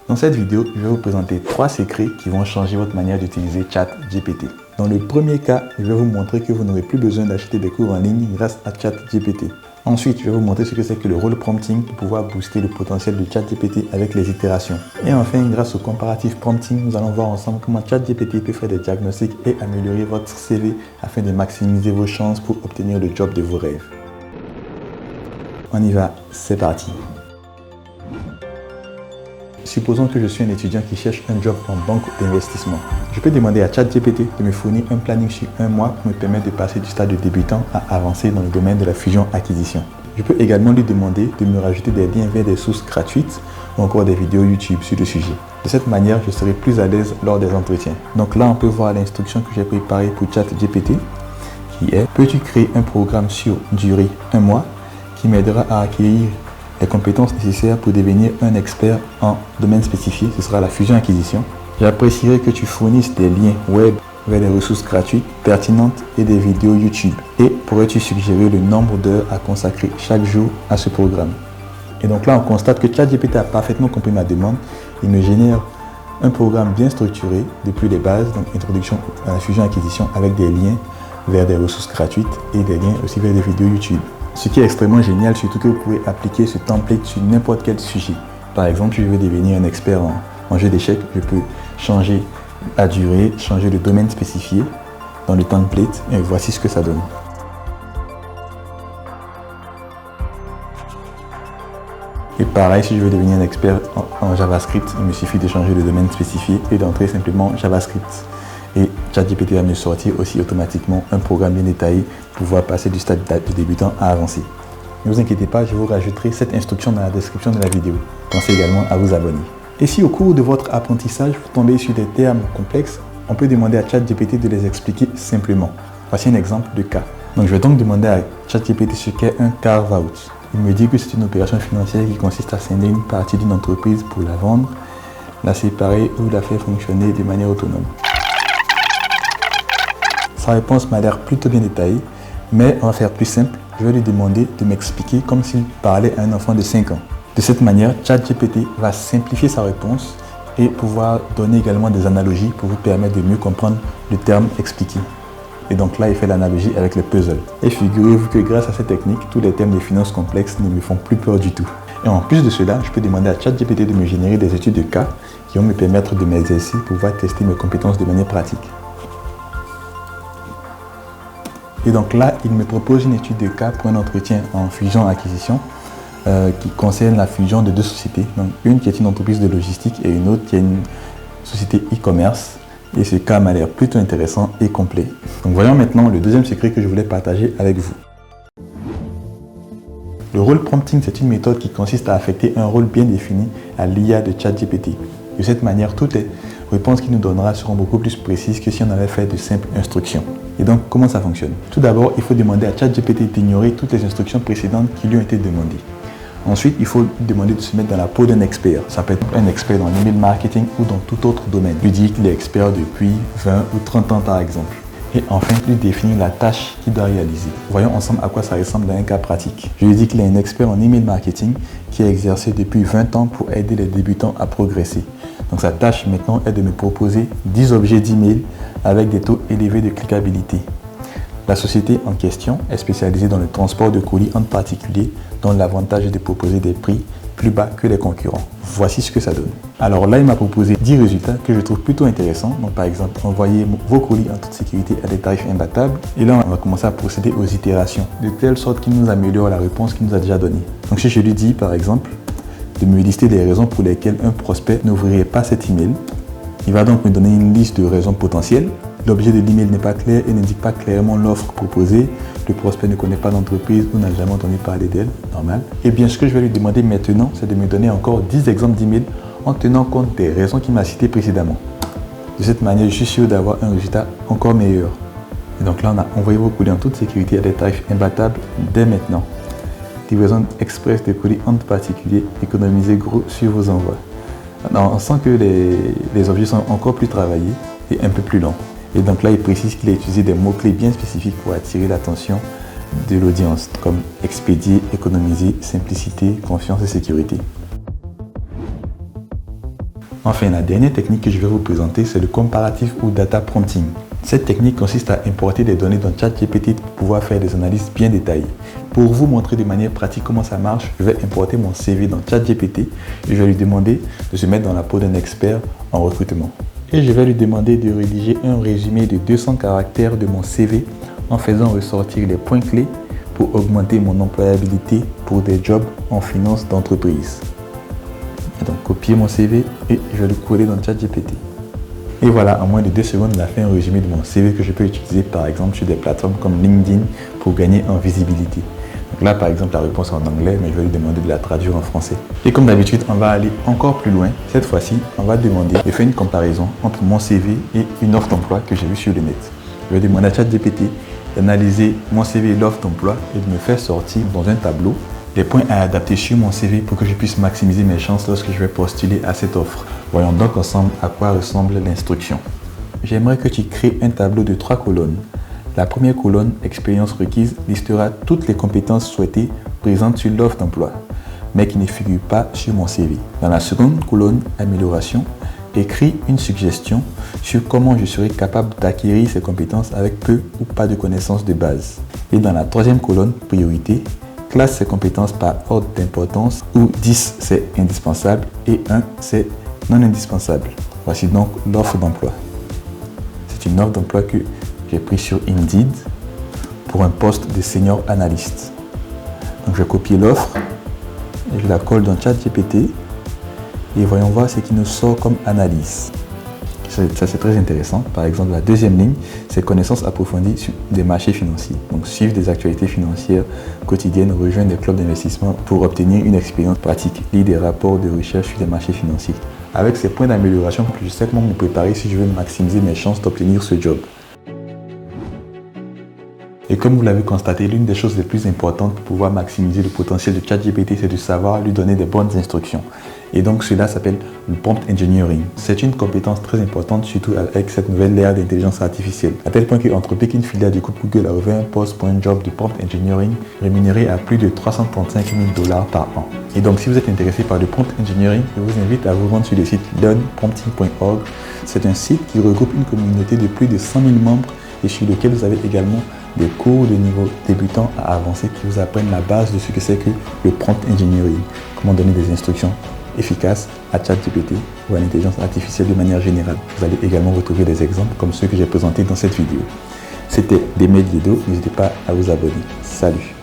Dans cette vidéo, je vais vous présenter 3 secrets qui vont changer votre manière d'utiliser ChatGPT. Dans le premier cas, je vais vous montrer que vous n'aurez plus besoin d'acheter des cours en ligne grâce à ChatGPT. Ensuite, je vais vous montrer ce que c'est que le role prompting pour pouvoir booster le potentiel de ChatGPT avec les itérations. Et enfin, grâce au comparative prompting, nous allons voir ensemble comment ChatGPT peut faire des diagnostics et améliorer votre CV afin de maximiser vos chances pour obtenir le job de vos rêves. On y va, c'est parti. Supposons que je suis un étudiant qui cherche un job en banque d'investissement. Je peux demander à ChatGPT de me fournir un planning sur un mois pour me permettre de passer du stade de débutant à avancer dans le domaine de la fusion-acquisition. Je peux également lui demander de me rajouter des liens vers des sources gratuites ou encore des vidéos YouTube sur le sujet. De cette manière, je serai plus à l'aise lors des entretiens. Donc là, on peut voir l'instruction que j'ai préparée pour ChatGPT qui est: peux-tu créer un programme sur durée 1 mois qui m'aidera à acquérir les compétences nécessaires pour devenir un expert en domaine spécifié, ce sera la fusion-acquisition. J'apprécierais que tu fournisses des liens web vers des ressources gratuites, pertinentes et des vidéos YouTube. Et pourrais-tu suggérer le nombre d'heures à consacrer chaque jour à ce programme? Et donc là, on constate que ChatGPT a parfaitement compris ma demande. Il me génère un programme bien structuré depuis les bases, donc introduction à la fusion-acquisition avec des liens vers des ressources gratuites et des liens aussi vers des vidéos YouTube. Ce qui est extrêmement génial, surtout que vous pouvez appliquer ce template sur n'importe quel sujet. Par exemple, si je veux devenir un expert en jeu d'échecs, je peux changer la durée, changer le domaine spécifié dans le template et voici ce que ça donne. Et pareil, si je veux devenir un expert en JavaScript, il me suffit de changer le domaine spécifié et d'entrer simplement JavaScript. Et ChatGPT va me sortir aussi automatiquement un programme bien détaillé pour pouvoir passer du stade de débutant à avancé. Ne vous inquiétez pas, je vous rajouterai cette instruction dans la description de la vidéo. Pensez également à vous abonner. Et si au cours de votre apprentissage, vous tombez sur des termes complexes, on peut demander à ChatGPT de les expliquer simplement. Voici un exemple de cas. Donc je vais donc demander à ChatGPT ce qu'est un carve-out. Il me dit que c'est une opération financière qui consiste à scinder une partie d'une entreprise pour la vendre, la séparer ou la faire fonctionner de manière autonome. Sa réponse m'a l'air plutôt bien détaillée, mais on va faire plus simple. Je vais lui demander de m'expliquer comme s'il parlait à un enfant de 5 ans. De cette manière, ChatGPT va simplifier sa réponse et pouvoir donner également des analogies pour vous permettre de mieux comprendre le terme expliqué. Et donc là, il fait l'analogie avec le puzzle. Et figurez-vous que grâce à cette technique, tous les termes de finances complexes ne me font plus peur du tout. Et en plus de cela, je peux demander à ChatGPT de me générer des études de cas qui vont me permettre de m'exercer pour pouvoir tester mes compétences de manière pratique. Et donc là, il me propose une étude de cas pour un entretien en fusion-acquisition qui concerne la fusion de 2 sociétés. Donc une qui est une entreprise de logistique et une autre qui est une société e-commerce. Et ce cas m'a l'air plutôt intéressant et complet. Donc voyons maintenant le deuxième secret que je voulais partager avec vous. Le role prompting, c'est une méthode qui consiste à affecter un rôle bien défini à l'IA de ChatGPT. De cette manière, toutes les réponses qu'il nous donnera seront beaucoup plus précises que si on avait fait de simples instructions. Et donc, comment ça fonctionne? Tout d'abord, il faut demander à ChatGPT d'ignorer toutes les instructions précédentes qui lui ont été demandées. Ensuite, il faut lui demander de se mettre dans la peau d'un expert. Ça peut être un expert dans l'email marketing ou dans tout autre domaine. Lui dire qu'il est expert depuis 20 ou 30 ans par exemple. Et enfin, lui définir la tâche qu'il doit réaliser. Voyons ensemble à quoi ça ressemble dans un cas pratique. Je lui dis qu'il est un expert en email marketing qui a exercé depuis 20 ans pour aider les débutants à progresser. Donc sa tâche maintenant est de me proposer 10 objets d'email avec des taux élevés de cliquabilité. La société en question est spécialisée dans le transport de colis en particulier, dont l'avantage est de proposer des prix plus bas que les concurrents. Voici ce que ça donne. Alors là, il m'a proposé 10 résultats que je trouve plutôt intéressants. Donc par exemple, envoyer vos colis en toute sécurité à des tarifs imbattables. Et là, on va commencer à procéder aux itérations, de telle sorte qu'il nous améliore la réponse qu'il nous a déjà donnée. Donc si je lui dis par exemple de me lister des raisons pour lesquelles un prospect n'ouvrirait pas cet email, il va donc me donner une liste de raisons potentielles. L'objet de l'email n'est pas clair et n'indique pas clairement l'offre proposée. Le prospect ne connaît pas d'entreprise ou n'a jamais entendu parler d'elle, normal. Et bien ce que je vais lui demander maintenant, c'est de me donner encore 10 exemples d'emails en tenant compte des raisons qu'il m'a citées précédemment. De cette manière, je suis sûr d'avoir un résultat encore meilleur. Et donc là, on a envoyé vos colis en toute sécurité à des tarifs imbattables dès maintenant. Livraison express de colis en particulier, économisez gros sur vos envois. Alors, on sent que les objets sont encore plus travaillés et un peu plus longs. Et donc là, il précise qu'il a utilisé des mots-clés bien spécifiques pour attirer l'attention de l'audience, comme expédier, économiser, simplicité, confiance et sécurité. Enfin, la dernière technique que je vais vous présenter, c'est le comparative ou data prompting. Cette technique consiste à importer des données dans ChatGPT pour pouvoir faire des analyses bien détaillées. Pour vous montrer de manière pratique comment ça marche, je vais importer mon CV dans ChatGPT et je vais lui demander de se mettre dans la peau d'un expert en recrutement. Et je vais lui demander de rédiger un résumé de 200 caractères de mon CV en faisant ressortir les points clés pour augmenter mon employabilité pour des jobs en finance d'entreprise. Donc copier mon CV et je vais le coller dans ChatGPT. Et voilà, en moins de 2 secondes, il a fait un résumé de mon CV que je peux utiliser par exemple sur des plateformes comme LinkedIn pour gagner en visibilité. Donc là par exemple la réponse est en anglais, mais je vais lui demander de la traduire en français. Et comme d'habitude, on va aller encore plus loin. Cette fois-ci, on va demander de faire une comparaison entre mon CV et une offre d'emploi que j'ai vue sur le net. Je vais demander à ChatGPT d'analyser mon CV et l'offre d'emploi et de me faire sortir dans un tableau les points à adapter sur mon CV pour que je puisse maximiser mes chances lorsque je vais postuler à cette offre. Voyons donc ensemble à quoi ressemble l'instruction. J'aimerais que tu crées un tableau de 3 colonnes. La première colonne, expérience requise, listera toutes les compétences souhaitées présentes sur l'offre d'emploi, mais qui ne figurent pas sur mon CV. Dans la seconde colonne, amélioration, écris une suggestion sur comment je serai capable d'acquérir ces compétences avec peu ou pas de connaissances de base. Et dans la troisième colonne, priorité, classe ces compétences par ordre d'importance où 10 c'est indispensable et 1 c'est non indispensable. Voici donc l'offre d'emploi. C'est une offre d'emploi que j'ai prise sur Indeed pour un poste de senior analyste. Donc je vais copier l'offre et je la colle dans ChatGPT et voyons voir ce qui nous sort comme analyse. Ça c'est très intéressant. Par exemple, la deuxième ligne, c'est connaissances approfondies sur des marchés financiers. Donc suivre des actualités financières quotidiennes, rejoindre des clubs d'investissement pour obtenir une expérience pratique, lire des rapports de recherche sur des marchés financiers. Avec ces points d'amélioration, je sais comment me préparer si je veux maximiser mes chances d'obtenir ce job. Et comme vous l'avez constaté, l'une des choses les plus importantes pour pouvoir maximiser le potentiel de ChatGPT, c'est de savoir lui donner des bonnes instructions. Et donc cela s'appelle le prompt engineering. C'est une compétence très importante, surtout avec cette nouvelle ère d'intelligence artificielle. À tel point qu'Anthropic, une filiale du groupe Google, a ouvert un poste pour un job de prompt engineering rémunéré à plus de 335 000 $ par an. Et donc si vous êtes intéressé par le prompt engineering, je vous invite à vous rendre sur le site learnprompting.org. C'est un site qui regroupe une communauté de plus de 100 000 membres et sur lequel vous avez également des cours de niveau débutant à avancé qui vous apprennent la base de ce que c'est que le prompt engineering. Comment donner des instructions efficaces à ChatGPT ou à l'intelligence artificielle de manière générale. Vous allez également retrouver des exemples comme ceux que j'ai présentés dans cette vidéo. C'était Demel Yedo, n'hésitez pas à vous abonner. Salut!